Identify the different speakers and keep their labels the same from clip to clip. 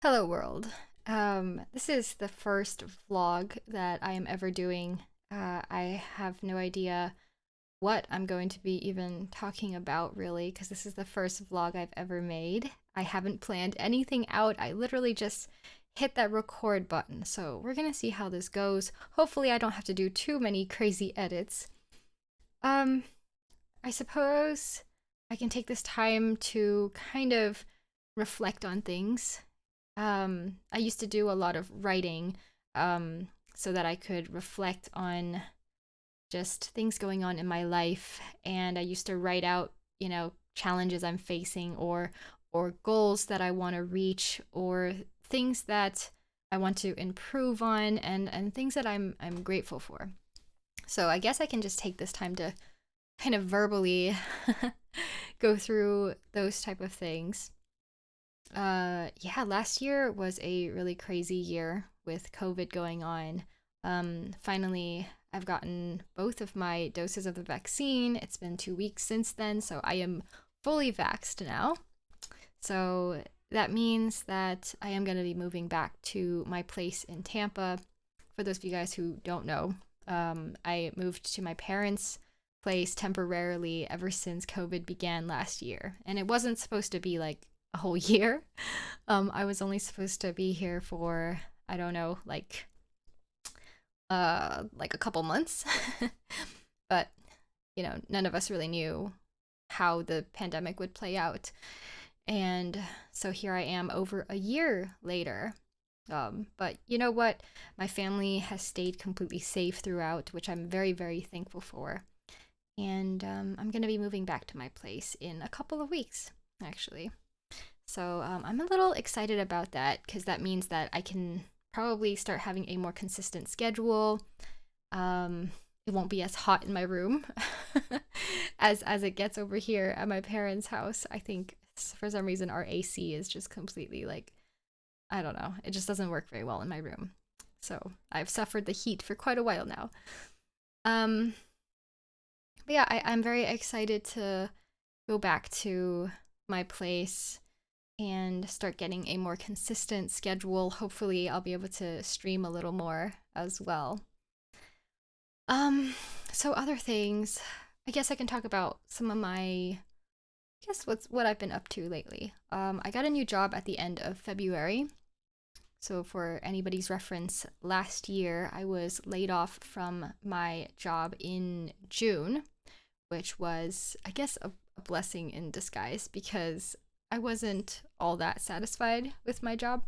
Speaker 1: Hello, world. This is the first vlog that I am ever doing. I have no idea what I'm going to be even talking about, really, because this is the first vlog I've ever made. I haven't planned anything out. I literally just hit that record button. So we're gonna see how this goes. Hopefully, I don't have to do too many crazy edits. Um, I suppose I can take this time to kind of reflect on things. I used to do a lot of writing so that I could reflect on just things going on in my life. And I used to write out, challenges I'm facing or goals that I want to reach or things that I want to improve on and things that I'm grateful for. So I guess I can just take this time to kind of verbally go through those type of things. Yeah, last year was a really crazy year with COVID going on. Finally, I've gotten both of my doses of the vaccine. It's been 2 weeks since then, so I am fully vaxxed now. So that means that I am going to be moving back to my place in Tampa. For those of you guys who don't know, I moved to my parents' place temporarily ever since COVID began last year. And it wasn't supposed to be like a whole year. I was only supposed to be here for, I don't know, like a couple months. But, none of us really knew how the pandemic would play out. And so here I am over a year later. But you know what? My family has stayed completely safe throughout, which I'm very, very thankful for. And I'm going to be moving back to my place in a couple of weeks, actually. So I'm a little excited about that because that means that I can probably start having a more consistent schedule. It won't be as hot in my room as it gets over here at my parents' house. I think for some reason our AC is just completely like, I don't know, it just doesn't work very well in my room. So I've suffered the heat for quite a while now. Um, but yeah, I'm very excited to go back to my place and start getting a more consistent schedule. Hopefully, I'll be able to stream a little more as well. Um, so other things, I guess I can talk about some of my I guess what I've been up to lately. I got a new job at the end of February. So for anybody's reference, last year I was laid off from my job in June, which was, I guess, a blessing in disguise because I wasn't all that satisfied with my job.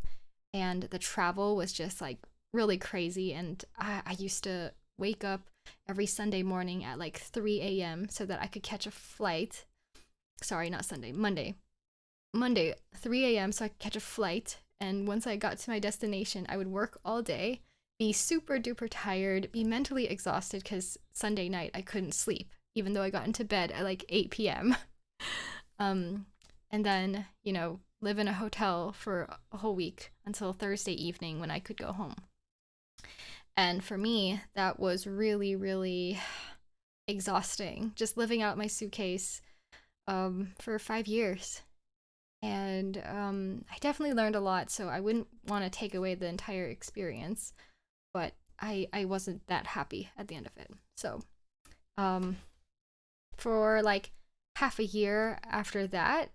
Speaker 1: And the travel was just like really crazy. And I used to wake up every Sunday morning at like 3 a.m. so that I could catch a flight. Sorry, not Sunday, Monday. Monday, 3 a.m. so I could catch a flight. And once I got to my destination, I would work all day, be super duper tired, be mentally exhausted because Sunday night I couldn't sleep, even though I got into bed at like 8 p.m. Um, and then, live in a hotel for a whole week until Thursday evening when I could go home. And for me, that was really, really exhausting. Just living out my suitcase for 5 years. And I definitely learned a lot, so I wouldn't want to take away the entire experience. But I wasn't that happy at the end of it. So um, for like half a year after that,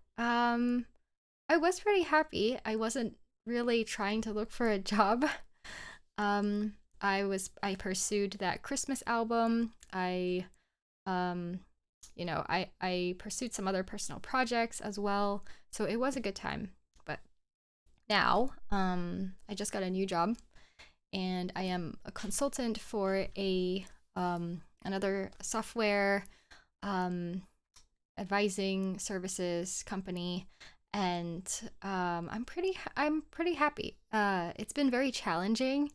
Speaker 1: I was pretty happy. I wasn't really trying to look for a job. I pursued that Christmas album. Um I pursued some other personal projects as well. So it was a good time. But now, I just got a new job and I am a consultant for a another software um advising services company, and I'm pretty happy. It's been very challenging.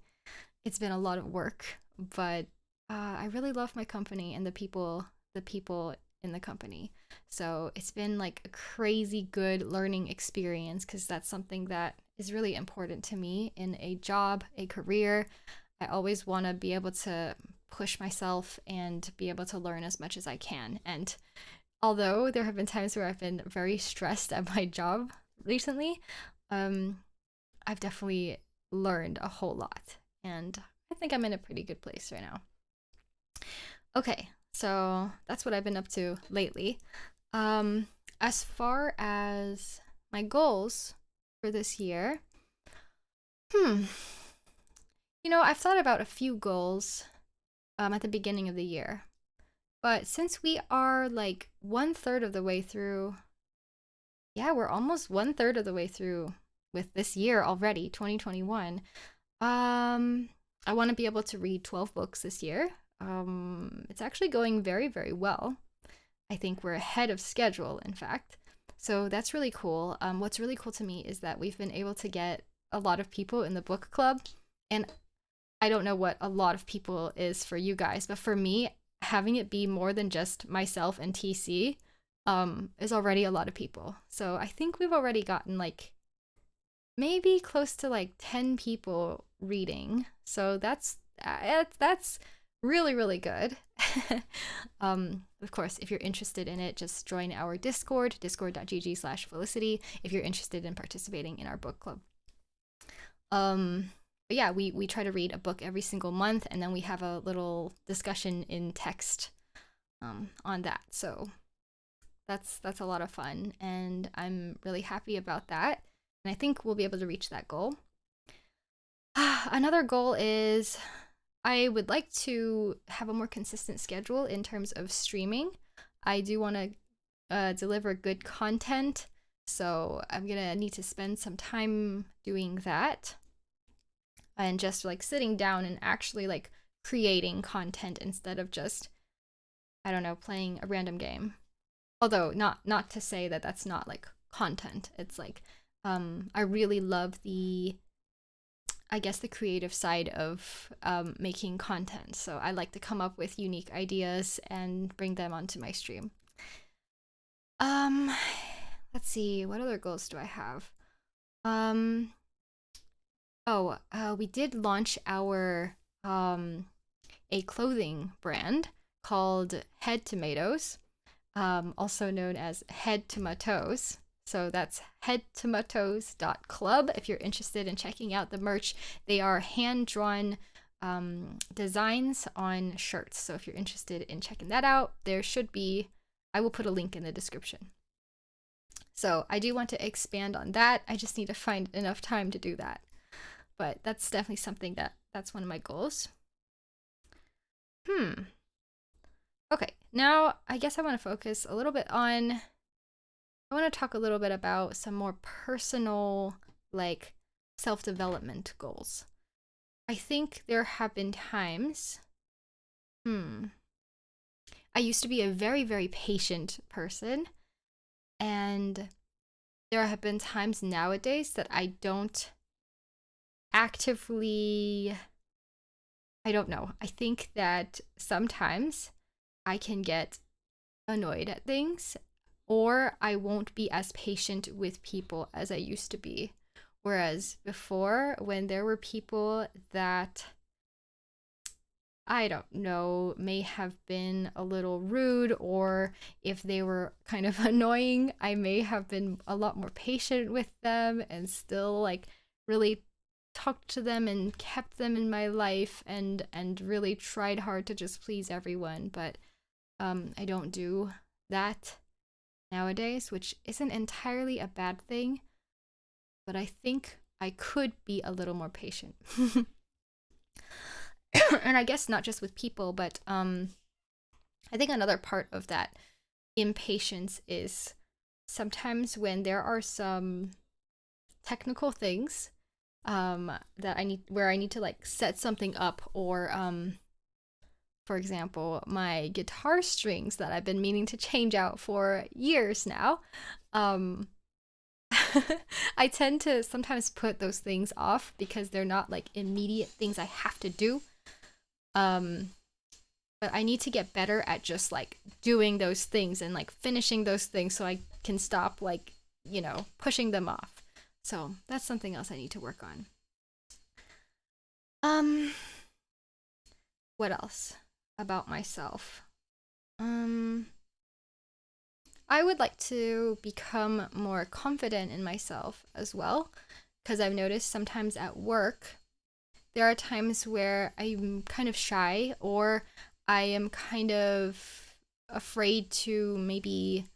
Speaker 1: It's been a lot of work, but I really love my company and the people in the company. So it's been like a crazy good learning experience because that's something that is really important to me in a job, a career. I always want to be able to push myself and be able to learn as much as I can. And although there have been times where I've been very stressed at my job recently, um, I've definitely learned a whole lot, and I think I'm in a pretty good place right now. Okay, so that's what I've been up to lately. Um, as far as my goals for this year, hmm, I've thought about a few goals at the beginning of the year, but since we are like one third of the way through, yeah, we're almost one third of the way through with this year already, 2021. I want to be able to read 12 books this year. It's actually going very, very well. I think we're ahead of schedule, in fact. So that's really cool. What's really cool to me is that we've been able to get a lot of people in the book club. And I don't know what a lot of people is for you guys, but for me, having it be more than just myself and TC is already a lot of people. So I think we've already gotten like maybe close to like 10 people reading. So that's really, really good. Of course, if you're interested in it, just join our Discord, discord.gg/Felicity, if you're interested in participating in our book club. But yeah, we try to read a book every single month, and then we have a little discussion in text on that. So that's a lot of fun, and I'm really happy about that. And I think we'll be able to reach that goal. Another goal is I would like to have a more consistent schedule in terms of streaming. I do want to deliver good content, so I'm gonna need to spend some time doing that and just like sitting down and actually like creating content instead of just, I don't know, playing a random game. Although not to say that that's not like content. It's like I really love the creative side of making content. So I like to come up with unique ideas and bring them onto my stream. Let's see, what other goals do I have? We did launch our a clothing brand called Head Tomatoes, also known as Head Tomatoes. So that's headtomatoes.club if you're interested in checking out the merch. They are hand-drawn designs on shirts. So if you're interested in checking that out, I will put a link in the description. So I do want to expand on that. I just need to find enough time to do that. But that's definitely something that's one of my goals. Okay, now I guess I want to focus a little bit on, I want to talk a little bit about some more personal, like, self-development goals. I think there have been times, I used to be a very, very patient person, and there have been times nowadays that I don't actively, I don't know. I think that sometimes I can get annoyed at things, or I won't be as patient with people as I used to be. Whereas before, when there were people that, I don't know, may have been a little rude, or if they were kind of annoying, I may have been a lot more patient with them and still like really talked to them and kept them in my life and really tried hard to just please everyone. But I don't do that nowadays, which isn't entirely a bad thing, but I think I could be a little more patient. And I guess not just with people, but I think another part of that impatience is sometimes when there are some technical things that I need to like set something up, or for example, my guitar strings that I've been meaning to change out for years now. I tend to sometimes put those things off because they're not like immediate things I have to do. But I need to get better at just like doing those things and like finishing those things so I can stop like, pushing them off. So that's something else I need to work on. What else about myself? I would like to become more confident in myself as well. because I've noticed sometimes at work, there are times where I'm kind of shy, or I am kind of afraid to maybe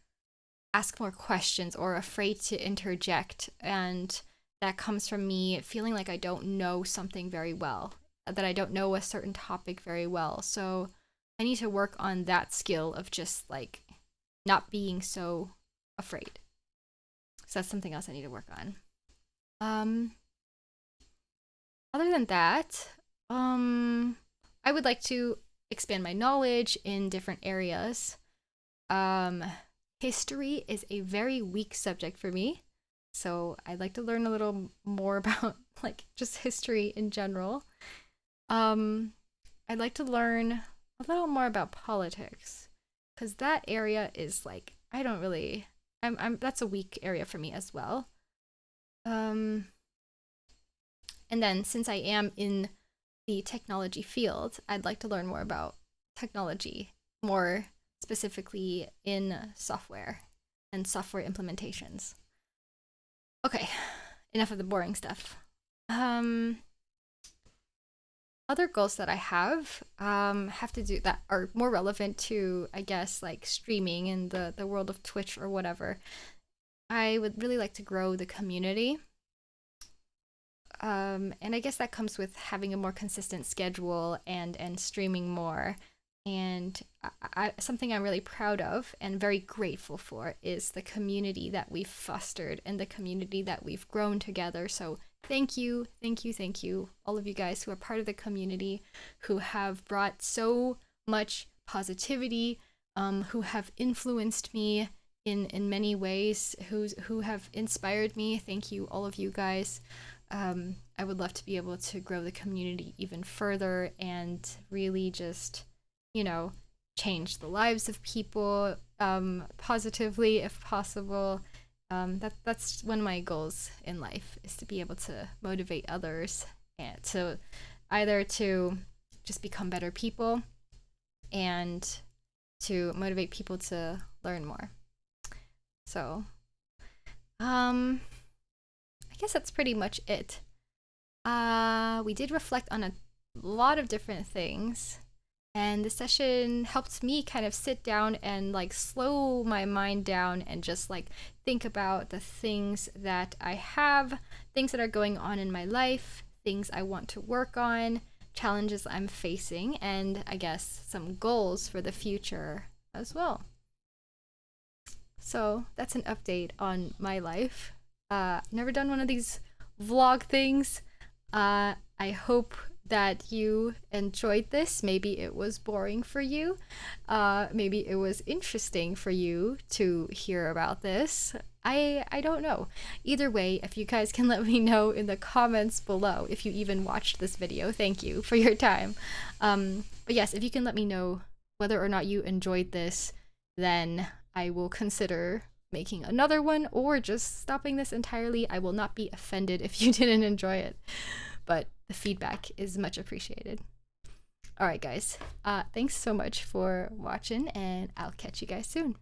Speaker 1: ask more questions or afraid to interject. And that comes from me feeling like I don't know something very well, that I don't know a certain topic very well. So I need to work on that skill of just like not being so afraid. So that's something else I need to work on. Other than that, I would like to expand my knowledge in different areas. History is a very weak subject for me, so I'd like to learn a little more about like just history in general. I'd like to learn a little more about politics, because that area is like I don't really. I'm that's a weak area for me as well. Um, and then since I am in the technology field, I'd like to learn more about technology, more specifically in software and software implementations. Okay, enough of the boring stuff. Other goals that I have to do that are more relevant to, I guess, like streaming in the world of Twitch or whatever. I would really like to grow the community. And I guess that comes with having a more consistent schedule and streaming more. And something I'm really proud of and very grateful for is the community that we've fostered and the community that we've grown together. So thank you, thank you, thank you, all of you guys who are part of the community, who have brought so much positivity, who have influenced me in many ways, who have inspired me. Thank you, all of you guys. I would love to be able to grow the community even further and really just, change the lives of people positively if possible. That's one of my goals in life, is to be able to motivate others and to either to just become better people and to motivate people to learn more. So, I guess that's pretty much it. We did reflect on a lot of different things, and the session helped me kind of sit down and like slow my mind down and just like think about the things that I have, things that are going on in my life, things I want to work on, challenges I'm facing, and I guess some goals for the future as well. So that's an update on my life. Never done one of these vlog things. I hope that you enjoyed this. Maybe it was boring for you. Maybe it was interesting for you to hear about this. I don't know. Either way, if you guys can let me know in the comments below if you even watched this video. Thank you for your time. But yes, if you can let me know whether or not you enjoyed this, then I will consider making another one or just stopping this entirely. I will not be offended if you didn't enjoy it, but the feedback is much appreciated. All right, guys. Thanks so much for watching, and I'll catch you guys soon.